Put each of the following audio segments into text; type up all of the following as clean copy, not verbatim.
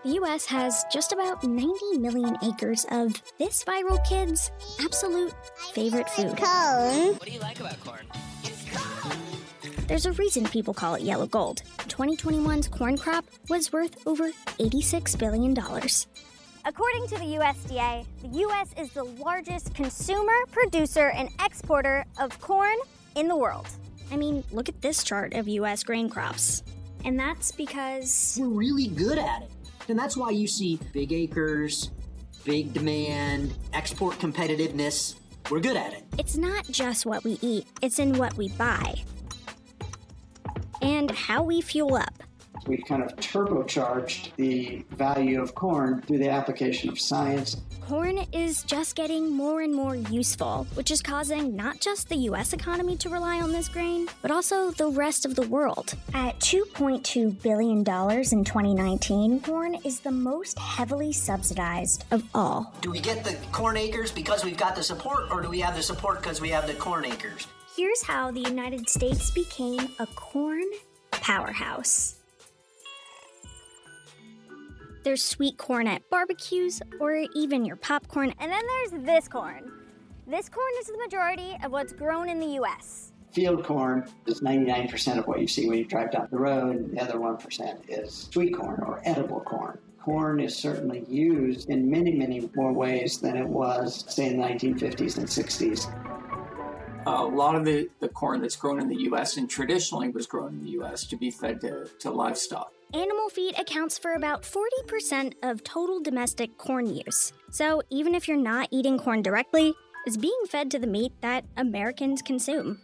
The US has just about 90 million acres of this viral kid's absolute favorite food. Corn. What do you like about corn? There's a reason people call it yellow gold. 2021's corn crop was worth over $86 billion. According to the USDA, the U.S. is the largest consumer, producer, and exporter of corn in the world. I mean, look at this chart of US grain crops. And that's because we're really good at it. And that's why you see big acres, big demand, export competitiveness. We're good at it. It's not just what we eat, it's in what we buy. And how we fuel up. We've kind of turbocharged the value of corn through the application of science. Corn is just getting more and more useful, which is causing not just the US economy to rely on this grain, but also the rest of the world. At $2.2 billion in 2019, corn is the most heavily subsidized of all. Do we get the corn acres because we've got the support, or do we have the support because we have the corn acres? Here's how the United States became a corn powerhouse. There's sweet corn at barbecues or even your popcorn. And then there's this corn. This corn is the majority of what's grown in the U.S. Field corn is 99% of what you see when you drive down the road, and the other 1% is sweet corn or edible corn. Corn is certainly used in many, many more ways than it was, say, in the 1950s and 60s. A lot of the corn that's grown in the U.S. and traditionally was grown in the U.S. to be fed to livestock. Animal feed accounts for about 40% of total domestic corn use. So even if you're not eating corn directly, it's being fed to the meat that Americans consume.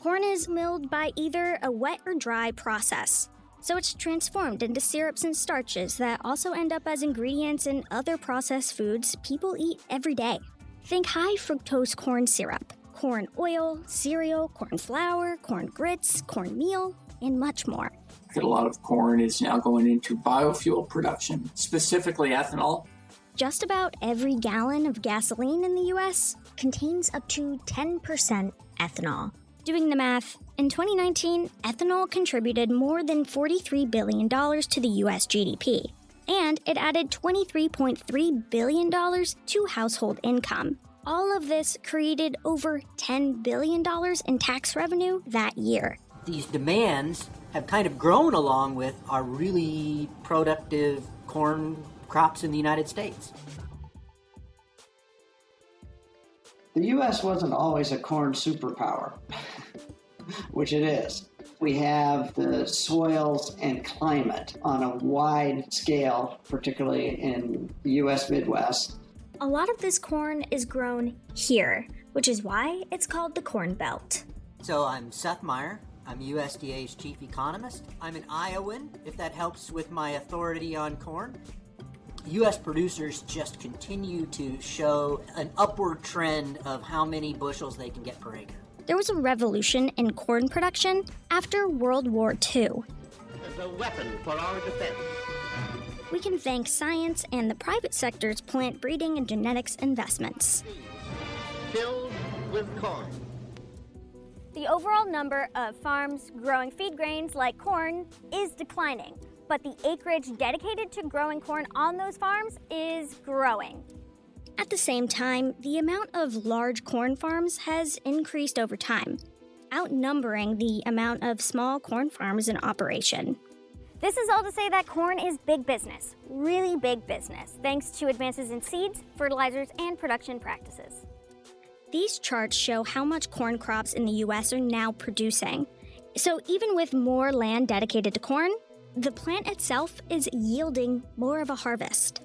Corn is milled by either a wet or dry process. So it's transformed into syrups and starches that also end up as ingredients in other processed foods people eat every day. Think high fructose corn syrup, corn oil, cereal, corn flour, corn grits, cornmeal, and much more. A lot of corn is now going into biofuel production, specifically ethanol. Just about every gallon of gasoline in the US contains up to 10% ethanol. Doing the math, in 2019, ethanol contributed more than $43 billion to the US GDP, and it added $23.3 billion to household income. All of this created over $10 billion in tax revenue that year. These demands have kind of grown along with our really productive corn crops in the United States. The U.S. wasn't always a corn superpower, which it is. We have the soils and climate on a wide scale, particularly in the U.S. Midwest. A lot of this corn is grown here, which is why it's called the Corn Belt. So I'm Seth Meyer. I'm USDA's chief economist. I'm an Iowan, if that helps with my authority on corn. U.S. producers just continue to show an upward trend of how many bushels they can get per acre. There was a revolution in corn production after World War II. As a weapon for our defense. We can thank science and the private sector's plant breeding and genetics investments. Filled with corn. The overall number of farms growing feed grains like corn is declining, but the acreage dedicated to growing corn on those farms is growing. At the same time, the amount of large corn farms has increased over time, outnumbering the amount of small corn farms in operation. This is all to say that corn is big business, really big business, thanks to advances in seeds, fertilizers, and production practices. These charts show how much corn crops in the U.S. are now producing. So even with more land dedicated to corn, the plant itself is yielding more of a harvest.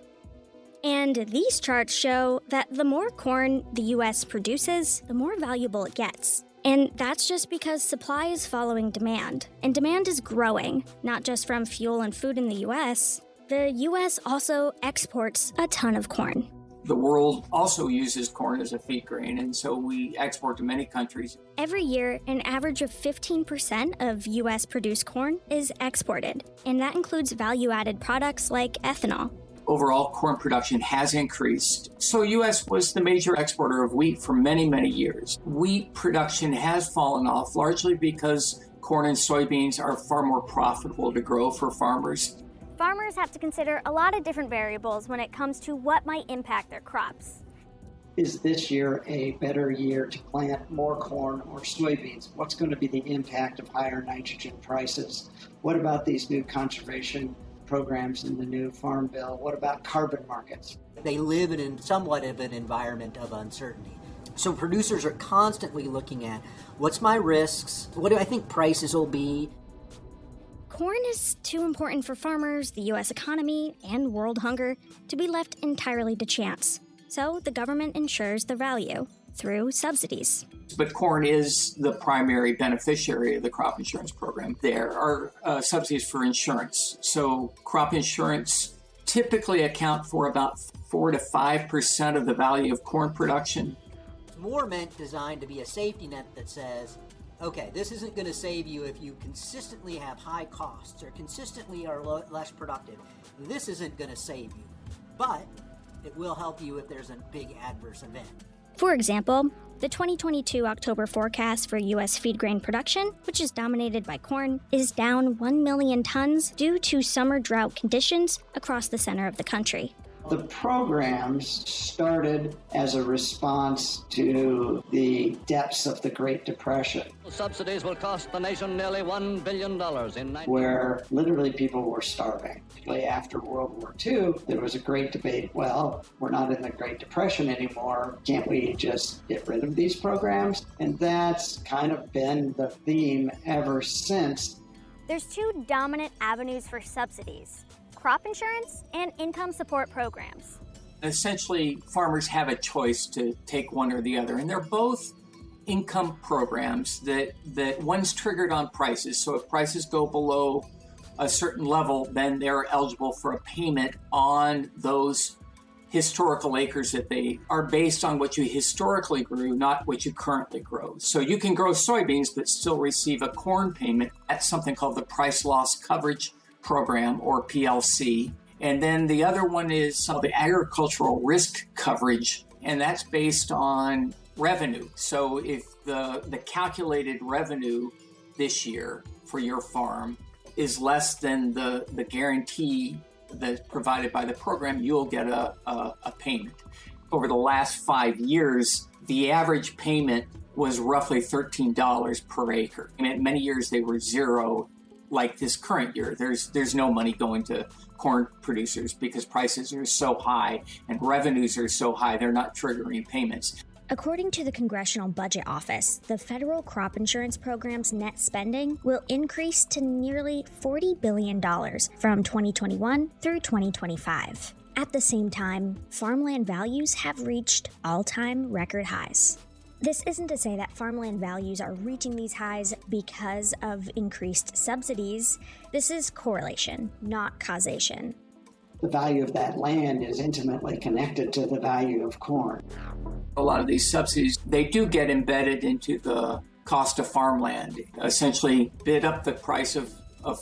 And these charts show that the more corn the U.S. produces, the more valuable it gets. And that's just because supply is following demand. And demand is growing, not just from fuel and food in the U.S. The U.S. also exports a ton of corn. The world also uses corn as a feed grain, and so we export to many countries. Every year, an average of 15% of U.S. produced corn is exported, and that includes value-added products like ethanol. Overall, corn production has increased. So U.S. was the major exporter of wheat for many, many years. Wheat production has fallen off, largely because corn and soybeans are far more profitable to grow for farmers. Farmers have to consider a lot of different variables when it comes to what might impact their crops. Is this year a better year to plant more corn or soybeans? What's going to be the impact of higher nitrogen prices? What about these new conservation programs in the new Farm Bill? What about carbon markets? They live in somewhat of an environment of uncertainty. So producers are constantly looking at, what's my risks? What do I think prices will be? Corn is too important for farmers, the U.S. economy, and world hunger to be left entirely to chance. So the government ensures the value through subsidies. But corn is the primary beneficiary of the crop insurance program. There are subsidies for insurance. So crop insurance typically account for about 4 to 5% of the value of corn production. It's more designed to be a safety net that says, okay, this isn't going to save you if you consistently have high costs or consistently are less productive. This isn't going to save you, but it will help you if there's a big adverse event. For example, the 2022 October forecast for U.S. feed grain production, which is dominated by corn, is down 1 million tons due to summer drought conditions across the center of the country. The programs started as a response to the depths of the Great Depression. Subsidies will cost the nation nearly $1 billion where literally people were starving. Particularly after World War II, there was a great debate, well, we're not in the Great Depression anymore. Can't we just get rid of these programs? And that's kind of been the theme ever since. There's two dominant avenues for subsidies: crop insurance and income support programs. Essentially, farmers have a choice to take one or the other, and they're both income programs that one's triggered on prices. So if prices go below a certain level, then they're eligible for a payment on those historical acres that they are based on what you historically grew, not what you currently grow. So you can grow soybeans but still receive a corn payment. That's something called the Price Loss Coverage Program, or PLC. And then the other one is the agricultural risk coverage, and that's based on revenue. So if the calculated revenue this year for your farm is less than the guarantee that's provided by the program, you'll get a payment. Over the last 5 years, the average payment was roughly $13 per acre. And in many years they were zero. Like this current year, there's no money going to corn producers because prices are so high and revenues are so high, they're not triggering payments. According to the Congressional Budget Office, the federal crop insurance program's net spending will increase to nearly $40 billion from 2021 through 2025. At the same time, farmland values have reached all-time record highs. This isn't to say that farmland values are reaching these highs because of increased subsidies. This is correlation, not causation. The value of that land is intimately connected to the value of corn. A lot of these subsidies, they do get embedded into the cost of farmland, essentially bid up the price of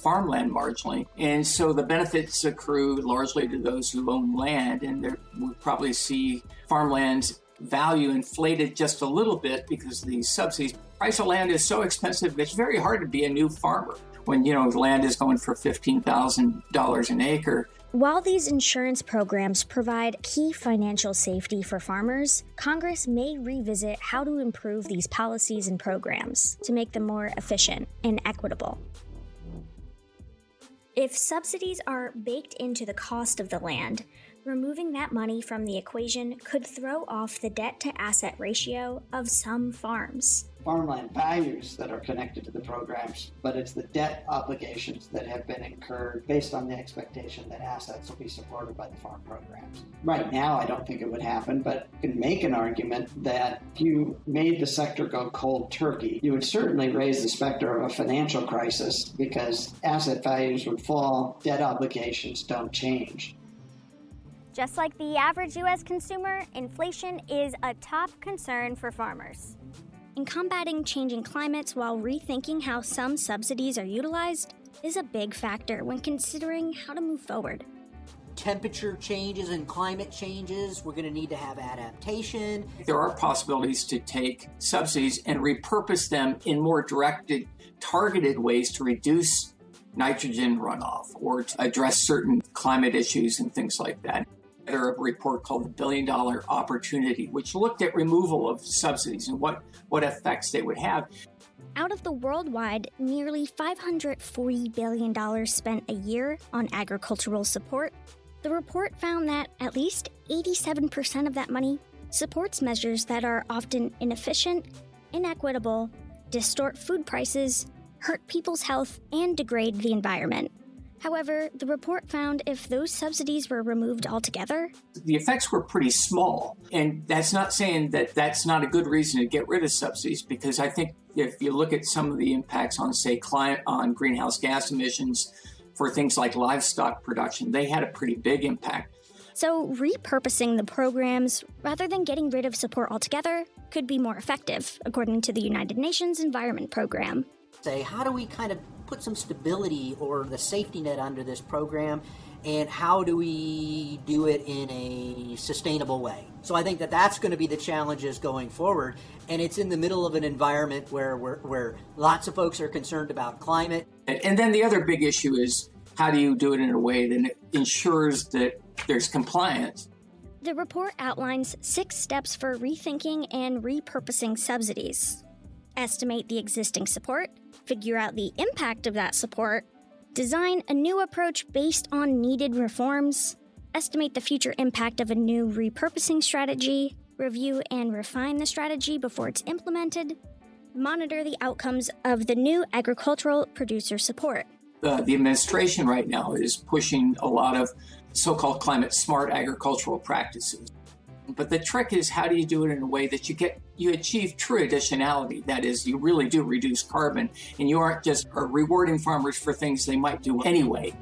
farmland marginally. And so the benefits accrue largely to those who own land, and we'll probably see farmland's value inflated just a little bit because of these subsidies. Price of land is so expensive, it's very hard to be a new farmer when, land is going for $15,000 an acre. While these insurance programs provide key financial safety for farmers, Congress may revisit how to improve these policies and programs to make them more efficient and equitable. If subsidies are baked into the cost of the land, removing that money from the equation could throw off the debt-to-asset ratio of some farms. Farmland values that are connected to the programs, but it's the debt obligations that have been incurred based on the expectation that assets will be supported by the farm programs. Right now, I don't think it would happen, but you can make an argument that if you made the sector go cold turkey, you would certainly raise the specter of a financial crisis because asset values would fall, debt obligations don't change. Just like the average U.S. consumer, inflation is a top concern for farmers. In combating changing climates while rethinking how some subsidies are utilized is a big factor when considering how to move forward. Temperature changes and climate changes, we're going to need to have adaptation. There are possibilities to take subsidies and repurpose them in more directed, targeted ways to reduce nitrogen runoff or to address certain climate issues and things like that. There a report called the $1 Billion Opportunity, which looked at removal of subsidies and what effects they would have. Out of the worldwide nearly $540 billion spent a year on agricultural support, the report found that at least 87% of that money supports measures that are often inefficient, inequitable, distort food prices, hurt people's health, and degrade the environment. However, the report found if those subsidies were removed altogether, the effects were pretty small. And that's not saying that that's not a good reason to get rid of subsidies, because I think if you look at some of the impacts on, say, climate, on greenhouse gas emissions for things like livestock production, they had a pretty big impact. So repurposing the programs, rather than getting rid of support altogether, could be more effective, according to the United Nations Environment Program. Say, how do we kind of put some stability or the safety net under this program, and how do we do it in a sustainable way? So I think that that's going to be the challenges going forward, and it's in the middle of an environment where lots of folks are concerned about climate. And then the other big issue is, how do you do it in a way that ensures that there's compliance? The report outlines 6 steps for rethinking and repurposing subsidies. Estimate the existing support, figure out the impact of that support, design a new approach based on needed reforms, estimate the future impact of a new repurposing strategy, review and refine the strategy before it's implemented, monitor the outcomes of the new agricultural producer support. The administration right now is pushing a lot of so-called climate smart agricultural practices. But the trick is, how do you do it in a way that you achieve true additionality? That is, you really do reduce carbon, and you aren't just rewarding farmers for things they might do anyway.